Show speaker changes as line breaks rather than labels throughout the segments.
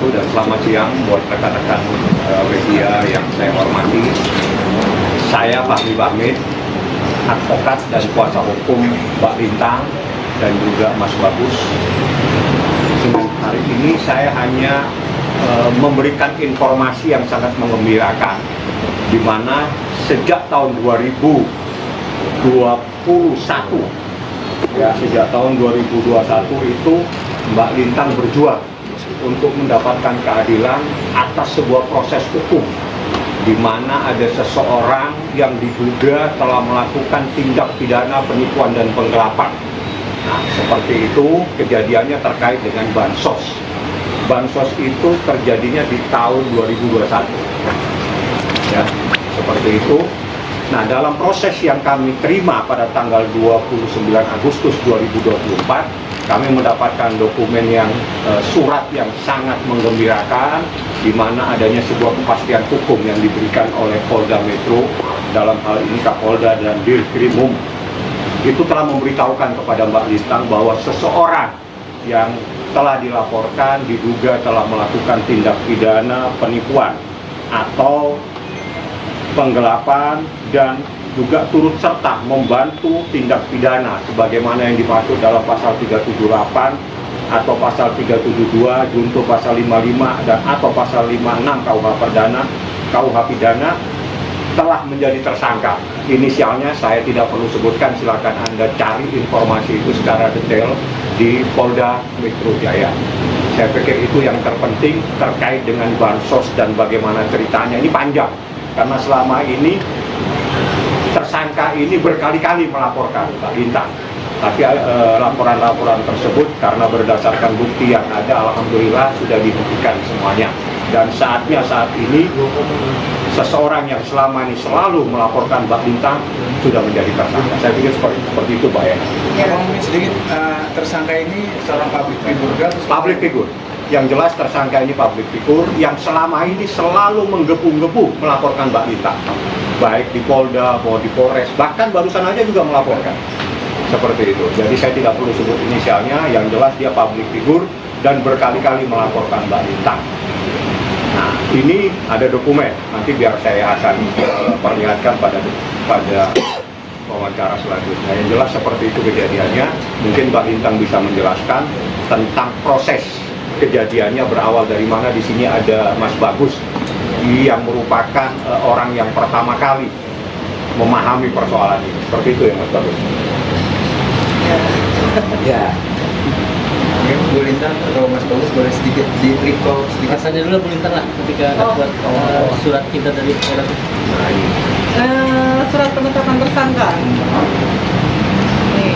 wabarakatuh dan selamat siang buat rekan-rekan media yang saya hormati. Saya Fahmi Bahmid, advokat dan kuasa hukum Mbak Lintang dan juga Mas Bagus. Dengan hari ini saya hanya memberikan informasi yang sangat menggembirakan, di mana sejak tahun 2021, ya sejak tahun 2021 itu Mbak Lintang berjuang untuk mendapatkan keadilan atas sebuah proses hukum di mana ada seseorang yang diduga telah melakukan tindak pidana penipuan dan penggelapan. Nah, seperti itu kejadiannya terkait dengan bansos. Bansos itu terjadinya di tahun 2021. Ya, seperti itu. Nah, dalam proses yang kami terima pada tanggal 29 Agustus 2024, kami mendapatkan dokumen yang surat yang sangat menggembirakan, di mana adanya sebuah kepastian hukum yang diberikan oleh Polda Metro, dalam hal ini Kapolda dan Dirkrimum. Itu telah memberitahukan kepada Mbak Lintang bahwa seseorang yang telah dilaporkan diduga telah melakukan tindak pidana penipuan atau penggelapan dan juga turut serta membantu tindak pidana sebagaimana yang dimaksud dalam pasal 378 atau pasal 372 junto pasal 55 dan atau pasal 56 KUH Pidana telah menjadi tersangka. Inisialnya saya tidak perlu sebutkan, silakan Anda cari informasi itu secara detail di Polda Metro Jaya. Saya pikir itu yang terpenting terkait dengan bansos dan bagaimana ceritanya. Ini panjang karena selama ini tersangka ini berkali-kali melaporkan Mbak Lintang, tapi laporan-laporan tersebut karena berdasarkan bukti yang ada, alhamdulillah sudah dibuktikan semuanya. Dan saatnya saat ini seseorang yang selama ini selalu melaporkan Mbak Lintang sudah menjadi tersangka. Saya pikir seperti itu, Pak ya.
Ngomongin sedikit, tersangka ini seorang public figure kan?
Public figure. Yang jelas tersangka ini public figure yang selama ini selalu menggebu-gebu melaporkan Mbak Lintang, baik di Polda maupun di Polres, bahkan barusan aja juga melaporkan seperti itu. Jadi saya tidak perlu sebut inisialnya, yang jelas dia public figure dan berkali-kali melaporkan Mbak Lintang. Nah, ini ada dokumen, nanti biar saya akan perlihatkan pada wawancara selanjutnya. Yang jelas seperti itu kejadiannya. Mungkin Mbak Lintang bisa menjelaskan tentang proses kejadiannya berawal dari mana. Di sini ada Mas Bagus yang merupakan orang yang pertama kali memahami persoalan ini. Seperti itu ya Mas Bagus.
Ya. Mungkin Bu Lintang atau Mas Bagus boleh sedikit di-recall sedikit.
Rasanya dulu Bu Lintang lah ketika dapat surat kita dari Polda.
Nah, ini.
Surat penetapan tersangka. Nih,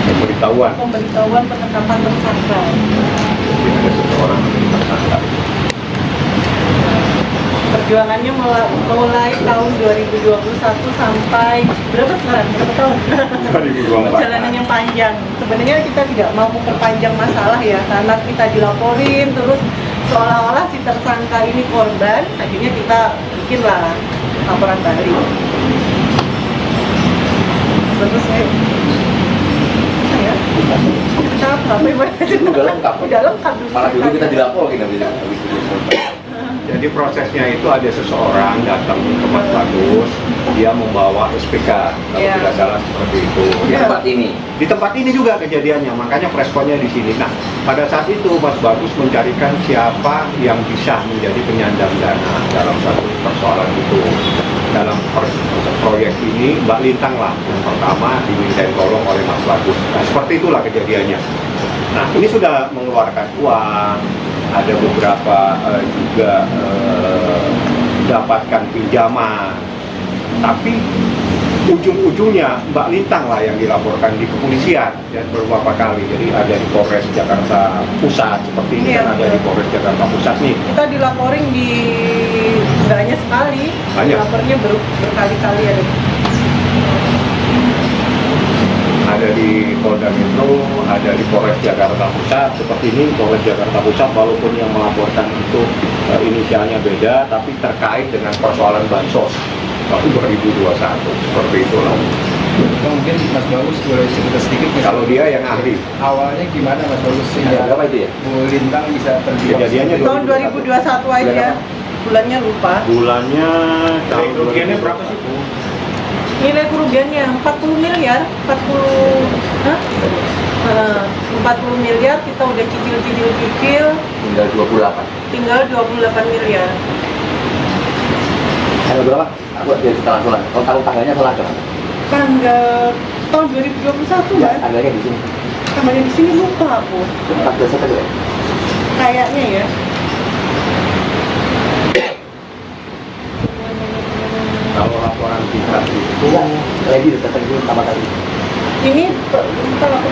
Pemberitahuan.
pemberitahuan penetapan tersangka.
Jadi ada seseorang yang tersangka.
Perjuangannya mulai tahun 2021 sampai berapa sekarang? Berapa tahun?
2024.
Perjalanan yang panjang. Sebenarnya kita tidak mau memperpanjang masalah ya, karena kita dilaporin terus seolah-olah si tersangka ini korban. Akhirnya kita bikinlah laporan balik. Terus saya
Itu udah lengkap.
Udah lengkap.
Malah dulu kita dilaporin habis itu.
Jadi prosesnya itu ada seseorang datang ke Mas Bagus, dia membawa SPK, kalau
Iya.
tidak salah seperti itu.
Di tempat ini.
Di tempat ini juga kejadiannya, makanya preskonnya di sini. Nah, pada saat itu Mas Bagus mencarikan siapa yang bisa menjadi penyandang dana dalam satu persoalan itu. Dalam proyek ini Mbak Lintang lah yang pertama diminta tolong oleh Mas Bagus. Nah, seperti itulah kejadiannya. Nah, ini sudah mengeluarkan uang, ada beberapa juga dapatkan pinjaman, tapi ujung-ujungnya Mbak Lintang lah yang dilaporkan di kepolisian ya, beberapa kali. Jadi ada di Polres Jakarta Pusat seperti ini,
Iya.
kan ada di Polres Jakarta Pusat nih.
Kita dilaporin di nggak hanya sekali,
Banyak.
lapornya berkali-kali ada.
Ada di Polda Metro, ada di Polres Jakarta Pusat. Seperti ini Polres Jakarta Pusat, walaupun yang melaporkan itu inisialnya beda, tapi terkait dengan persoalan bansos tahun 2021. Seperti itulah.
Mungkin Mas Bagus boleh cerita sedikit Mas,
Kalau dia yang ahli.
awalnya gimana Mas Bagus
Ada
sehingga
berapa itu ya?
Bu Lintang bisa terjebak?
Kejadiannya
Tahun 2021 aja, bulannya lupa.
Bulannya tahun
Kerugiannya berapa sih, Bu?
Nilai kerugiannya 40 miliar, 40, hah? 40 miliar kita udah cicil,
Tinggal 28.
tinggal 28 miliar.
Ada berapa? Aku dia cerita langsung lah. Kalau tahu tanggalnya salah ada.
Tanggal tahun 2021
Ya,
mas,
tanggalnya di sini.
tanggalnya di sini lupa aku,
14 September ya?
kayaknya ya.
Kalau laporan kita itu
Iya, lagi datang dulu pertama kali.
Ini lupa aku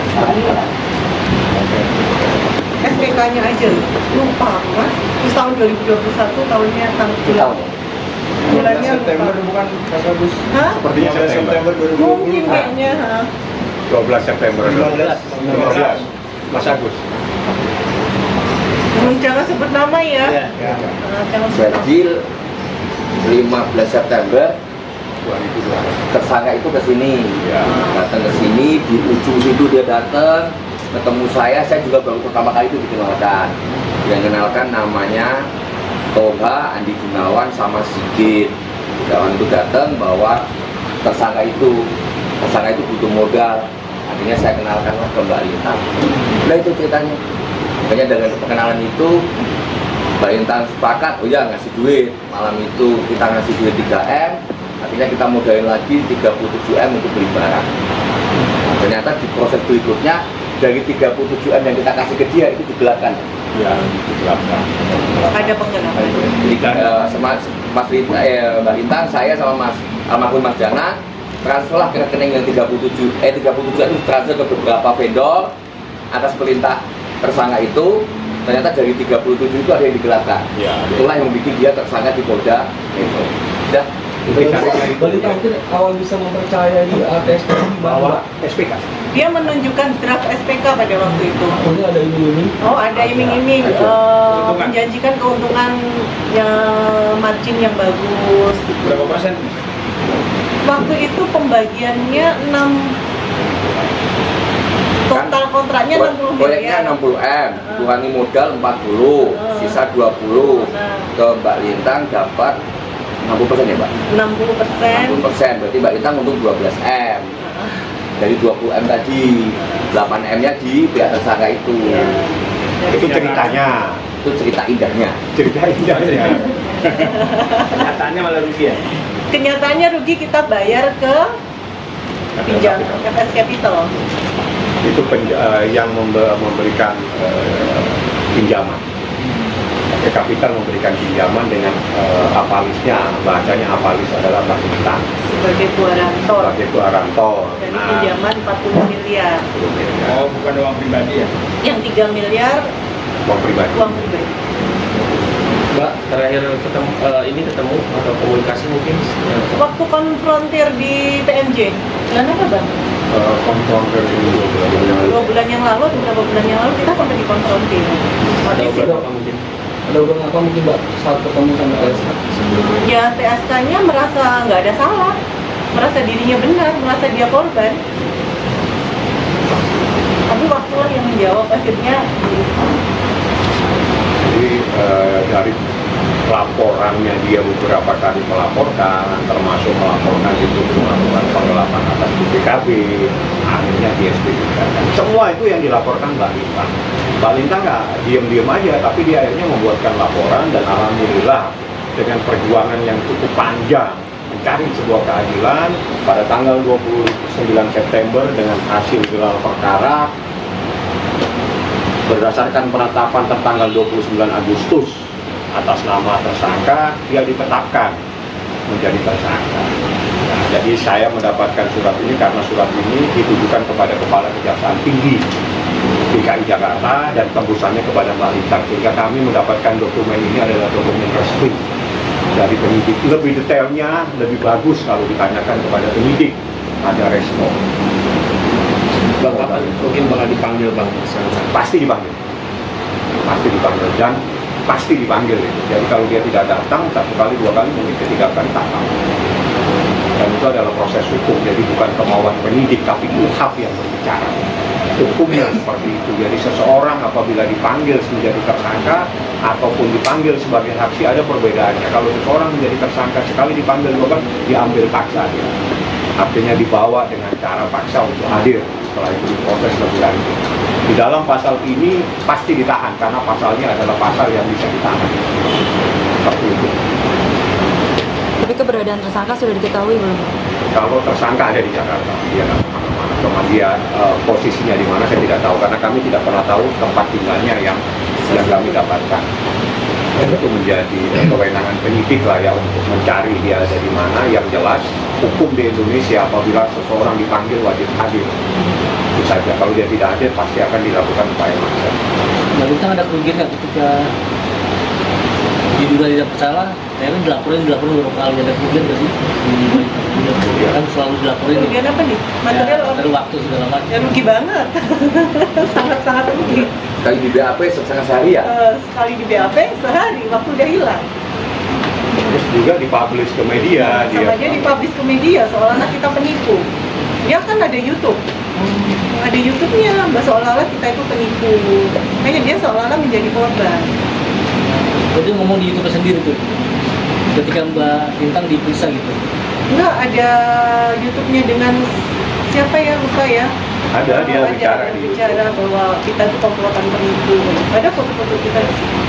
SPK-nya aja lupa aku mas. Terus tahun 2021 tahunnya tanggal
Tahun.
bulannya
September
lupa.
bukan Mas Bagus?
Hah?
sepertinya
15
September.
September
Mungkin
2020.
kayaknya. Ha?
12 September.
15.
Mas Agus.
Jangan sebut nama ya.
Iya.
Ya.
Jangan sebut nama.
Berjil 15 September
2002.
tersangka itu ke sini.
Ya.
Datang ke sini, di ujung situ dia datang ketemu saya juga baru pertama kali itu dikenalkan. Yang kenalkan namanya Toha, Andi Gunawan sama Sigit. Gunawan itu datang bahwa tersangka itu butuh modal. Akhirnya saya kenalkan ke Mbak Lintang. Udah itu ceritanya. Makanya dengan perkenalan itu Mbak Lintang sepakat, oh ya ngasih duit. Malam itu kita ngasih duit 3M. Akhirnya kita modalin lagi 37M untuk beli barang. Nah, ternyata di proses berikutnya dari 37M yang kita kasih ke dia itu digelapkan.
Ya, digelapkan.
Ada penggelapan.
Jadi Mbak Lintang, saya sama almarhum Mas Jana transferlah ke rekening yang 37 itu transfer ke beberapa vendor atas perintah tersangka itu. Ternyata dari 37 itu ada yang digelapkan.
Ya.
Itulah yang bikin dia tersangka di Polda Metro. Udah.
Balita mungkin awal bisa mempercayai ATS
Bawa SPK.
Dia menunjukkan draft SPK pada waktu itu.
Ini ada ini.
Oh ada iming-iming,
Keuntungan.
menjanjikan keuntungan yang margin yang bagus. Gitu.
Berapa persen?
Waktu itu pembagiannya 6, total kontraknya 60
Proyeknya
miliar.
60M, kurangi modal 40, sisa 20. Ke Mbak Lintang dapat 60% ya Mbak?
60%.
60%, berarti Mbak Lintang untung 12M. Dari 20M tadi, 8M-nya di pihak tersangka itu.
Iya.
Itu ceritanya.
Itu cerita indahnya.
Cerita indahnya.
Nyatanya malah rugi ya?
Kenyataannya rugi kita bayar ke pinjam FS Capital.
Itu yang memberikan pinjaman. FS Capital memberikan pinjaman dengan apalisnya, bahasanya apalis adalah Mbak Lintang
Sebagai guarantor.
sebagai garantor.
Dari pinjaman 40 miliar.
Oh, bukan uang pribadi ya?
Yang 3 miliar
uang pribadi.
uang pribadi.
Mbak, terakhir ketemu atau komunikasi mungkin
Waktu konfrontir di TMJ, bulan apa bang?
Konfrontir ini
2 bulan yang lalu, beberapa bulan yang lalu kita sampai dikonfrontir.
ada
Tapi
obrolan apa mungkin? Ada obrolan apa mungkin Mbak saat ketemu sama LSK sebelumnya?
ya TSK-nya merasa nggak ada salah, merasa dirinya benar, merasa dia korban. Tapi waktulah yang menjawab akhirnya.
Jadi dari laporannya dia beberapa kali melaporkan, termasuk melaporkan itu melakukan penggelapan atas BPKB, akhirnya di SP3. Semua itu yang dilaporkan Mbak Lintang. Mbak Lintang nggak diem-diem aja, tapi dia akhirnya membuatkan laporan dan alhamdulillah dengan perjuangan yang cukup panjang mencari sebuah keadilan pada tanggal 29 September dengan hasil gelar perkara berdasarkan penetapan tertanggal 29 Agustus atas nama tersangka, dia ditetapkan menjadi tersangka. Nah, jadi saya mendapatkan surat ini karena surat ini ditujukan kepada Kepala Kejaksaan Tinggi DKI Jakarta dan tembusannya kepada Mbak Lintang, sehingga kami mendapatkan dokumen ini adalah dokumen resmi dari penyidik. Lebih detailnya, lebih bagus kalau ditanyakan kepada penyidik, ada respon.
Bang, kapan mungkin bakal dipanggil Bang?
Pasti dipanggil dan pasti dipanggil. Jadi kalau dia tidak datang 1 kali 2 kali mungkin ketiga kali tak tahu. Dan itu adalah proses hukum, jadi bukan kemauan penyidik, tapi UHAP yang berbicara. Hukumnya seperti itu. Jadi seseorang apabila dipanggil menjadi tersangka ataupun dipanggil sebagai saksi ada perbedaannya. Kalau seseorang menjadi tersangka sekali dipanggil dua kali, diambil paksa dia. Artinya dibawa dengan cara paksa untuk hadir, setelah itu diproses lebih lanjut. Di dalam pasal ini pasti ditahan karena pasalnya adalah pasal yang bisa ditahan. Seperti itu.
Tapi keberadaan tersangka sudah diketahui belum?
Kalau tersangka ada di Jakarta, dia nggak kemana-mana. Kemudian posisinya di mana saya tidak tahu karena kami tidak pernah tahu tempat tinggalnya yang kami dapatkan. Dan itu menjadi kewenangan penyidik lah ya untuk mencari dia ada di mana. Yang jelas hukum di Indonesia apabila seseorang dipanggil wajib hadir. Itu saja. Kalau dia tidak hadir pasti akan dilakukan upaya maksa.
Mbak Lintang ada kerugian nggak ketika diduga tidak bersalah? Saya kan dilaporin beberapa kali, ada kerugian nggak sih? Kan selalu dilaporin.
Kerugian apa nih? Material
Ya, dari waktu segala macam.
Ya rugi banget. Sangat-sangat rugi.
Kali di BAP setengah sehari ya?
Sekali di BAP sehari, waktu udah hilang.
Terus juga dipublish ke media.
Sama dia dipublish ke media, seolah-olah kita penipu. Dia kan ada YouTube. Ada YouTube-nya, seolah-olah kita itu penipu. Makanya dia seolah-olah menjadi korban.
Jadi ngomong di YouTube sendiri tuh, ketika Mbak Lintang diperiksa gitu.
Enggak, ada YouTube-nya dengan siapa ya, lupa ya.
Ada, dia bicara di YouTube.
bicara bahwa kita itu komplotan penipu. Ada foto-foto kita di sini.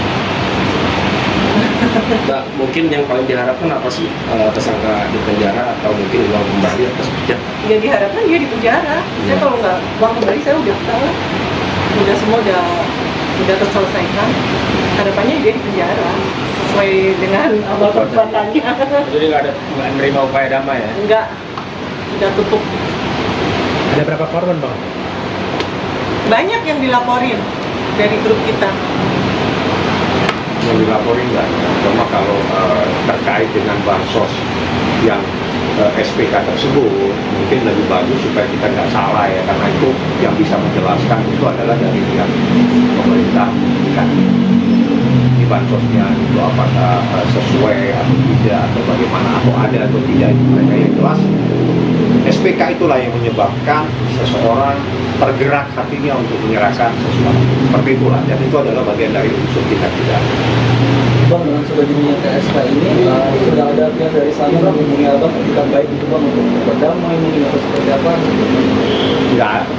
Mbak, mungkin yang paling diharapkan apa sih? Tersangka di penjara atau mungkin uang kembali atau seperti apa?
Ya diharapkan dia di penjara. Saya kalau nggak uang kembali saya udah tahu. Udah semua udah terselesaikan. Harapannya dia di penjara sesuai dengan amal perbuatannya.
Jadi nggak menerima upaya damai ya?
Enggak, udah tutup.
Ada berapa korban bang?
Banyak yang dilaporin dari grup kita.
Yang dilaporin nggak, cuma kalau terkait dengan bansos yang SPK tersebut mungkin lebih bagus supaya kita nggak salah ya, karena itu yang bisa menjelaskan itu adalah dari pihak pemerintah kan. Ini bansosnya itu apakah sesuai atau tidak atau bagaimana atau ada atau tidak itu mereka yang jelas. SPK itulah yang menyebabkan seseorang tergerak hatinya untuk menyerahkan sesuatu. Seperti itulah, dan itu adalah bagian dari unsur tindak pidana.
Bang, dengan sudah dirinya TSK ini, sudah ada pihak dari sana menghubungi abang kita baik itu bang untuk berdamai mungkin atau seperti apa?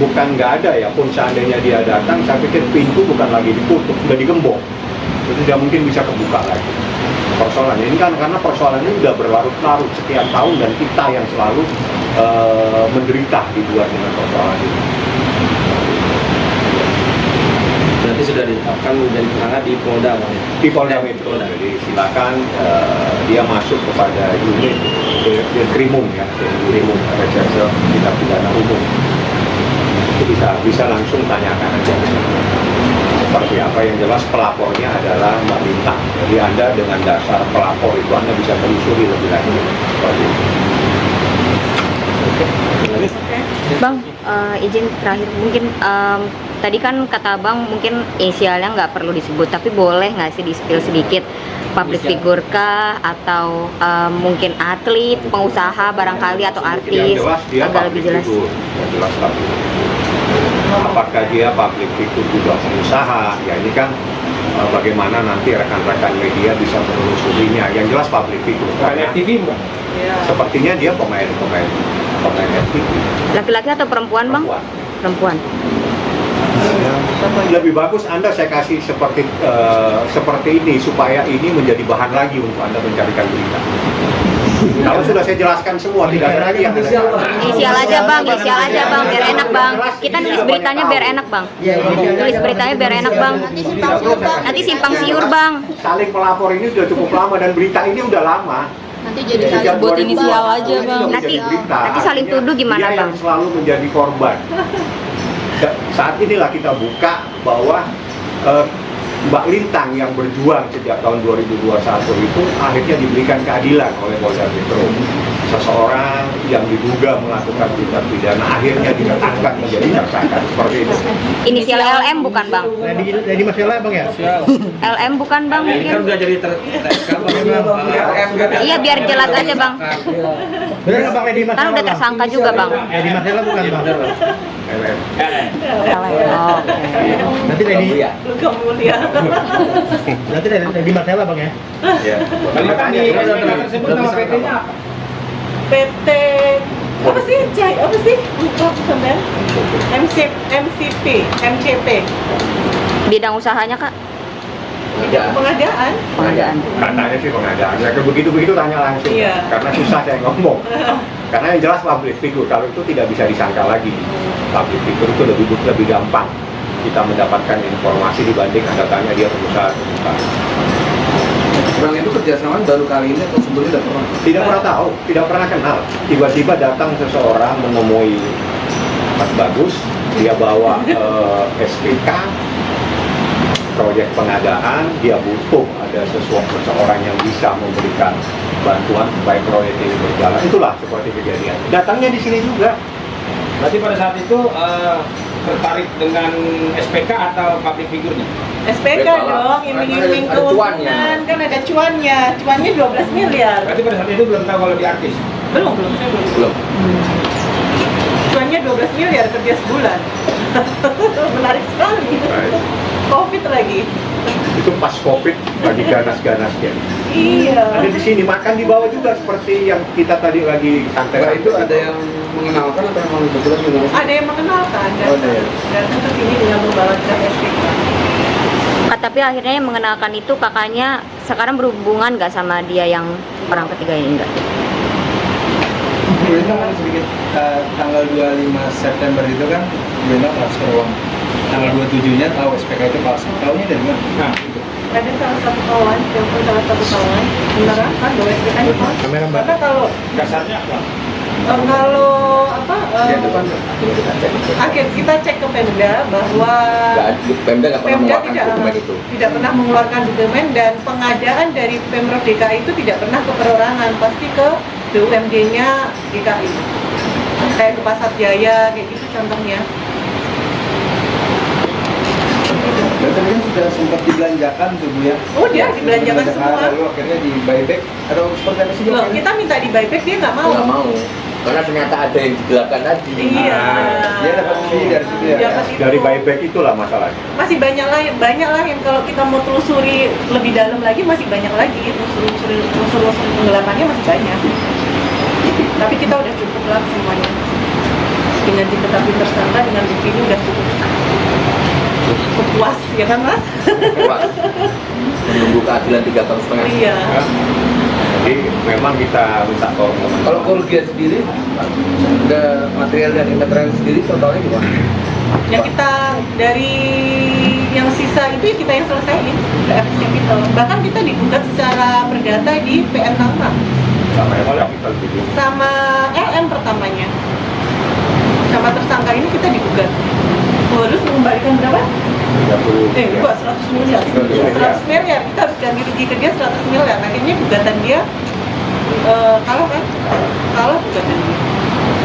Bukan nggak ada ya, pun seandainya dia datang, saya pikir pintu bukan lagi ditutup, sudah digembok. Itu tidak mungkin bisa kebuka lagi. Persoalannya ini kan karena persoalannya sudah berlarut-larut sekian tahun dan kita yang selalu menderita dibuat dengan persoalan ini.
Berarti sudah ditetapkan menjadi tersangka di Polda bang ya?
Di Polda Metro, jadi silakan dia masuk kepada unit Krimum ya, Krimum Reserse Tindak Pidana Umum. Itu bisa langsung tanyakan aja seperti apa. Yang jelas pelapornya adalah Mbak Lintang. Jadi Anda dengan dasar pelapor itu Anda bisa telusuri lebih lanjut seperti itu.
Bang, izin terakhir mungkin tadi kan kata Bang mungkin inisialnya nggak perlu disebut, tapi boleh nggak sih di-spill sedikit public figure kah atau mungkin atlet, pengusaha barangkali atau artis,
Yang jelas dia
agak lebih jelas.
Yang jelas public figure. Apakah dia public figure juga pengusaha? Ya ini kan bagaimana nanti rekan-rekan media bisa menelusurinya. Yang jelas public figure. Karena
TV bukan?
Ya.
sepertinya dia pemain FTV.
Laki-laki atau perempuan Bang? Perempuan.
Lebih bagus Anda saya kasih seperti ini supaya ini menjadi bahan lagi untuk Anda mencarikan berita. Kalau sudah saya jelaskan semua, tidak ada lagi yang Anda cari.
Inisial aja Bang, inisial aja Bang, biar enak Bang. Kita nulis beritanya biar enak Bang. Tulis beritanya biar enak Bang. Nanti simpang siur Bang.
Saling pelapor ini sudah cukup lama dan berita ini udah lama.
Nanti jadi saling buat inisial aja Bang. Nanti saling tuduh gimana
Dia
Bang?
yang selalu menjadi korban. Saat inilah kita buka bahwa Mbak Lintang yang berjuang sejak tahun 2021 itu akhirnya diberikan keadilan oleh Polda Metro. seseorang yang diduga melakukan tindak pidana akhirnya ditetapkan menjadi tersangka seperti itu.
Inisial LM bukan bang?
Jadi masalah bang ya?
LM bukan bang
Ini
mungkin?
kan udah jadi
Iya biar jelas aja bang.
Benar nggak bang Edi
Kan udah tersangka juga bang.
Edi masalah bukan bang?
LM.
Oh, oke.
Nanti Edi,
Lu kemuliaan.
nanti Edi masalah bang ya?
Ya. Makanya
tersebut nama PT-nya apa?
PT apa sih? Apa sih? Lupa sebenarnya. MCP, MCP.
Bidang usahanya kak?
Pengadaan.
Pengadaan.
katanya sih pengadaan. Ya begitu tanya langsung.
Iya.
Karena susah saya ngomong. Karena yang jelas public figure kalau itu tidak bisa disangka lagi. Public figure itu lebih gampang kita mendapatkan informasi dibanding Anda tanya dia pengusaha.
Bang itu kerjasama baru kali ini atau sebelumnya udah pernah?
Tidak pernah tahu, tidak pernah kenal. Tiba-tiba datang seseorang menemui Mas Bagus, dia bawa SPK, proyek pengadaan, dia butuh ada seseorang yang bisa memberikan bantuan supaya proyek ini berjalan. Itulah seperti kejadian. Datangnya di sini juga.
Berarti pada saat itu tertarik dengan SPK atau public figure-nya?
SPK dong, iming-iming
Ada cuannya.
keuntungan, kan ada cuannya. Cuannya 12 miliar.
Berarti pada saat itu belum tahu kalau dia artis?
Belum, saya belum.
Belum.
Cuannya 12 miliar kerja sebulan. Menarik sekali.
Baik.
Covid lagi.
Itu pas COVID lagi ganas-ganasnya.
Iya.
Ada di sini makan di bawah juga seperti yang kita tadi lagi santai.
Setelah itu ada yang mengenalkan atau emang kebetulan mengenalkan?
Ada yang mengenalkan
Oh, ada ya?
datang ke sini dengan membawa draft SPK.
Kak, tapi akhirnya yang mengenalkan itu kakaknya sekarang berhubungan nggak sama dia yang orang ketiga ini enggak?
Brenda kan sedikit tanggal 25 September itu kan Brenda transfer uang. Tanggal 27-nya tahu SPK itu palsu. Tahunya dari mana? Nah, itu.
Ada salah satu kawan, telepon salah satu kawan menerangkan bahwa SPK itu palsu.
Kamera, Mbak.
Karena kalau
Dasarnya apa?
kalau apa?
Dia depan
Akhir kita cek ke Pemda bahwa
Pemda nggak pernah
Pemda
mengeluarkan dokumen itu.
tidak pernah mengeluarkan dokumen dan pengadaan dari Pemprov DKI itu tidak pernah ke perorangan, pasti ke BUMD-nya DKI. Kayak ke Pasar Jaya, kayak gitu contohnya.
Dan tadi kan sudah sempat dibelanjakan tuh Bu ya?
Oh, dia dibelanjakan semua.
Lalu akhirnya di buyback atau seperti apa sih?
Loh, kita minta di buyback, dia nggak mau.
Nggak mau. Karena ternyata ada yang digelapkan tadi.
Iya.
Dia dapat fee dari situ ya?
Dapat itu.
Dari buyback itulah masalahnya.
Masih banyak lain kalau kita mau telusuri lebih dalam lagi masih banyak lagi unsur penggelapannya masih banyak. Tapi kita udah cukup lah semuanya. Dengan ditetapkan tersangka dengan bukti ini udah cukup puas ya kan Mas?
Pak, menunggu keadilan 3 tahun setengah.
Iya.
Jadi memang kita minta tolong teman-teman.
Kalau kerugian sendiri, ada material dan immaterial sendiri totalnya gimana?
Yang kita dari yang sisa itu kita yang selesaiin ke FS Capital. Bahkan kita digugat secara perdata di PN Tangerang
sama yang capital gitu.
sama LM pertamanya. Sama tersangka ini kita digugat. Harus mengembalikan berapa?
30.
Buat 100 miliar. 100 miliar. Kita harus ganti rugi ke dia 100 miliar. Akhirnya gugatan dia kalah kan? Kalah gugatan dia.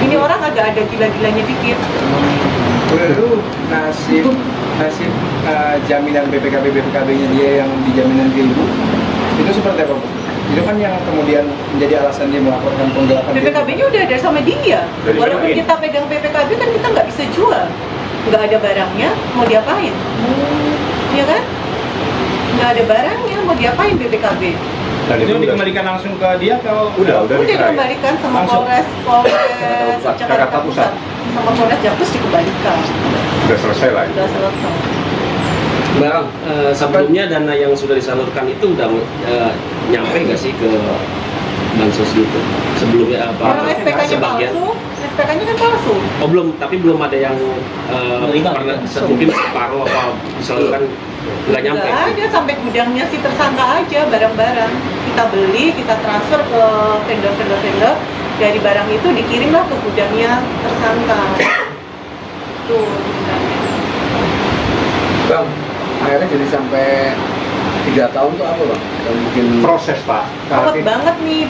Ini orang agak ada gila-gilanya dikit.
Itu nasib jaminan BPKB-nya dia yang dijaminan ke ibu itu seperti apa Bu? Itu kan yang kemudian menjadi alasan dia melaporkan penggelapan
BPKB-nya udah ada sama dia.
Udah
Walaupun
dibilangin.
kita pegang BPKB kan kita nggak bisa jual. Nggak ada barangnya, mau diapain? Iya kan? Nggak ada barangnya, mau diapain BPKB?
Dan
Itu
udah-
dikembalikan langsung ke dia atau?
udah
Udah
diserahin.
dikembalikan sama
Langsung.
Polres
Jakarta Pusat.
sama Polres Jakarta dikembalikan.
Udah selesai lah.
Udah selesai.
Bang, sebelumnya dana yang sudah disalurkan itu udah nyampe nggak sih ke bansos gitu? Sebelumnya
Kalau
apa?
SPK-nya
sebagian?
palsu, SPK-nya kan palsu.
Oh belum, tapi belum ada yang pernah mungkin separuh apa disalurkan nggak nyampe.
Nggak ada, sampai gudangnya si tersangka aja barang-barang. Kita beli, kita transfer ke vendor-vendor. Dari barang itu dikirimlah ke gudangnya tersangka. Tuh gudangnya.
Bang, akhirnya jadi sampai
3 tahun tuh apa bang? Yang mungkin
Proses Pak.
Cepet banget nih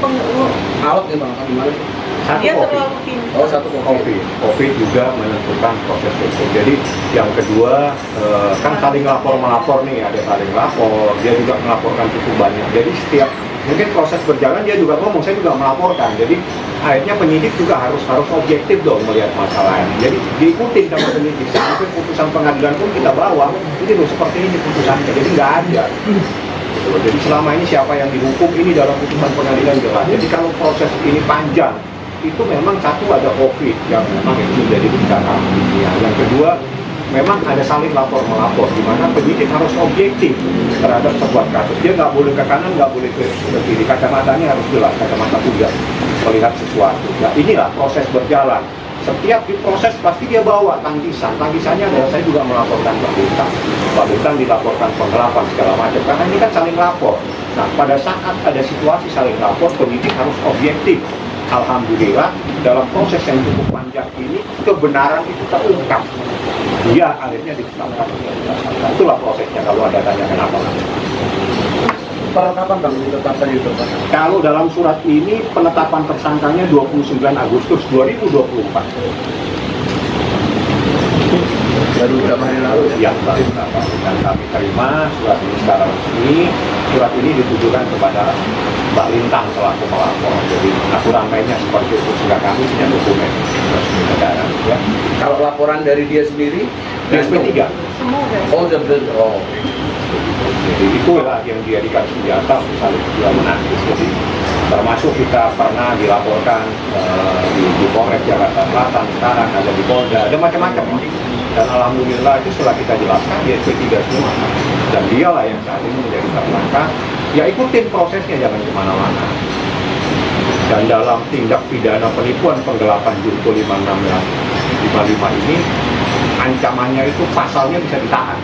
alot nih bang, gimana?
Satu
dia
COVID.
terlalu pintar.
Oh, satu COVID.
COVID juga menentukan proses hukum. Jadi yang kedua kan saling lapor melapor nih, ada saling lapor, dia juga melaporkan cukup banyak. Jadi setiap mungkin proses berjalan dia juga ngomong, saya juga melaporkan. Jadi akhirnya penyidik juga harus objektif dong melihat masalah ini. Jadi diikutin sama penyidik. Sampai putusan pengadilan pun kita bawa, ini loh seperti ini putusannya. Jadi nggak ada. Gitu loh. Jadi selama ini siapa yang dihukum ini dalam putusan pengadilan jelas. Jadi kalau proses ini panjang, itu memang satu ada COVID yang memang itu menjadi bencana dunia. Yang kedua memang ada saling lapor melapor di mana penyidik harus objektif terhadap sebuah kasus. Dia nggak boleh ke kanan, nggak boleh ke kiri. Kacamatanya harus jelas, kacamata kuda melihat sesuatu. Nah inilah proses berjalan. Setiap diproses pasti dia bawa tangkisan. Tangkisannya adalah saya juga melaporkan Pak Bintang. Pak Bintang dilaporkan penggelapan segala macam. Karena ini kan saling lapor. Nah pada saat ada situasi saling lapor, penyidik harus objektif. Alhamdulillah dalam proses yang cukup panjang ini kebenaran itu terungkap. Dia akhirnya ditetapkan. Itulah prosesnya kalau ada tanya kenapa.
Per kapan bang ditetapkan itu bang?
Kalau dalam surat ini penetapan tersangkanya 29 Agustus 2024.
Baru beberapa hari lalu ya?
Ya, baru beberapa. Dan kami terima surat ini secara resmi. Surat ini ditujukan kepada Mbak Lintang selaku pelapor. Jadi aturan mainnya seperti itu sehingga kami punya dokumen resmi negara. Ya.
Kalau laporan dari dia sendiri?
Di SP3.
Semua guys.
Oh, udah bener. Oh.
Jadi itulah yang dijadikan senjata misalnya juga menangis. Jadi termasuk kita pernah dilaporkan di Polres Jakarta Selatan, sekarang ada di Polda, ada macam-macam. Dan alhamdulillah itu setelah kita jelaskan di SP3 semua. Dan dialah yang saat ini menjadi tersangka. Ya ikutin prosesnya, jangan kemana-mana. Dan dalam tindak pidana penipuan penggelapan junto 555 ini ancamannya itu pasalnya bisa ditahan.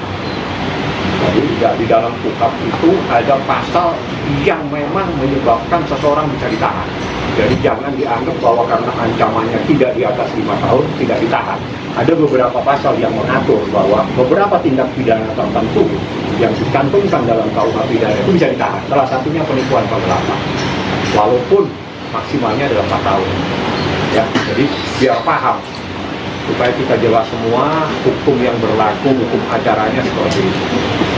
Jadi di dalam KUHP itu ada pasal yang memang menyebabkan seseorang bisa ditahan. Jadi jangan dianggap bahwa karena ancamannya tidak di atas 5 tahun tidak ditahan. Ada beberapa pasal yang mengatur bahwa beberapa tindak pidana tertentu yang dicantumkan dalam KUH pidana itu bisa ditahan. Salah satunya penipuan penggelapan. Walaupun maksimalnya adalah 4 tahun. Ya, jadi biar paham supaya kita jelas semua hukum yang berlaku, hukum acaranya seperti itu.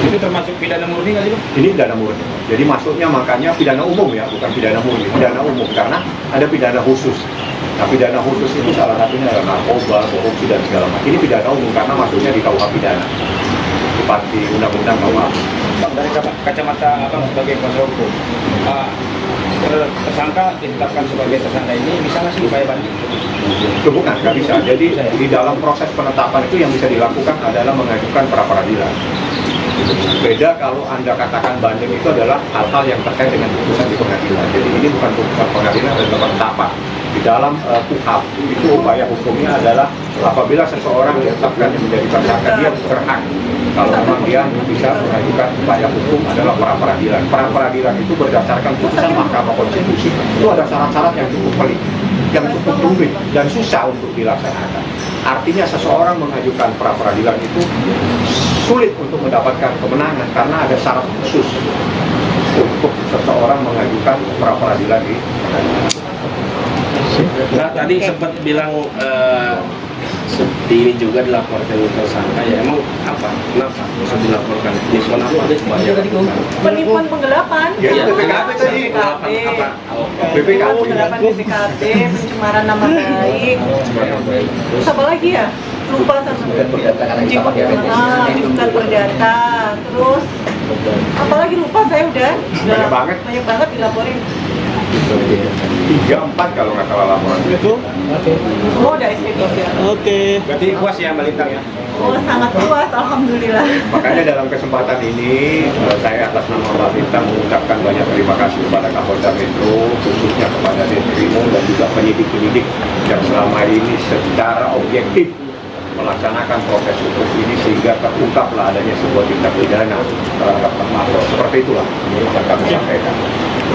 Itu termasuk pidana murni nggak sih bang?
Ini pidana murni. Jadi masuknya makanya pidana umum ya, bukan pidana murni. Pidana umum karena ada pidana khusus. Nah pidana khusus itu salah satunya adalah narkoba, korupsi dan segala macam. Ini pidana umum karena masuknya di KUH pidana. Seperti undang-undang KUH.
Bang, dari kacamata abang sebagai kuasa hukum, tersangka ditetapkan sebagai tersangka ini bisa nggak sih upaya banding?
Itu bukan, nggak bisa. Jadi di dalam proses penetapan itu yang bisa dilakukan adalah mengajukan pra peradilan. Beda kalau Anda katakan banding itu adalah hal-hal yang terkait dengan putusan di pengadilan. Jadi ini bukan putusan pengadilan, adalah penetapan. Di dalam KUHP itu upaya hukumnya adalah apabila seseorang ditetapkan menjadi tersangka, dia berhak kalau memang dia bisa mengajukan upaya hukum adalah pra peradilan. Pra peradilan itu berdasarkan putusan Mahkamah Konstitusi. Itu ada syarat-syarat yang cukup pelik, yang cukup rumit dan susah untuk dilaksanakan. Artinya seseorang mengajukan pra peradilan itu sulit untuk mendapatkan kemenangan karena ada syarat khusus untuk seseorang mengajukan pra peradilan di pengadilan.
Nah, tadi sempat bilang ini juga dilaporkan tersangka ya, emang apa? Kenapa bisa dilaporkan? Penipuan apa?
Penipuan penggelapan.
Ya,
Iya,
BPKB tadi.
Penggelapan apa?
BPKB.
Penggelapan BPKB, pencemaran nama baik. Terus apa lagi ya? Lupa sama pencucian perdata. Terus apalagi lupa saya udah banyak banget dilaporin.
3-4 kalau nggak salah laporan.
Oh udah SP3.
Berarti puas ya Mbak Lintang ya?
Oh sangat puas, alhamdulillah.
Makanya dalam kesempatan ini saya atas nama Mbak Bintang mengucapkan banyak terima kasih kepada Kapolda Metro, khususnya kepada Ditrimo dan juga penyidik-penyidik yang selama ini secara objektif melaksanakan proses hukum ini sehingga terungkaplah adanya sebuah tindak pidana terhadap terlapor. Seperti itulah yang kami sampaikan.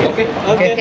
Oke.
Oke.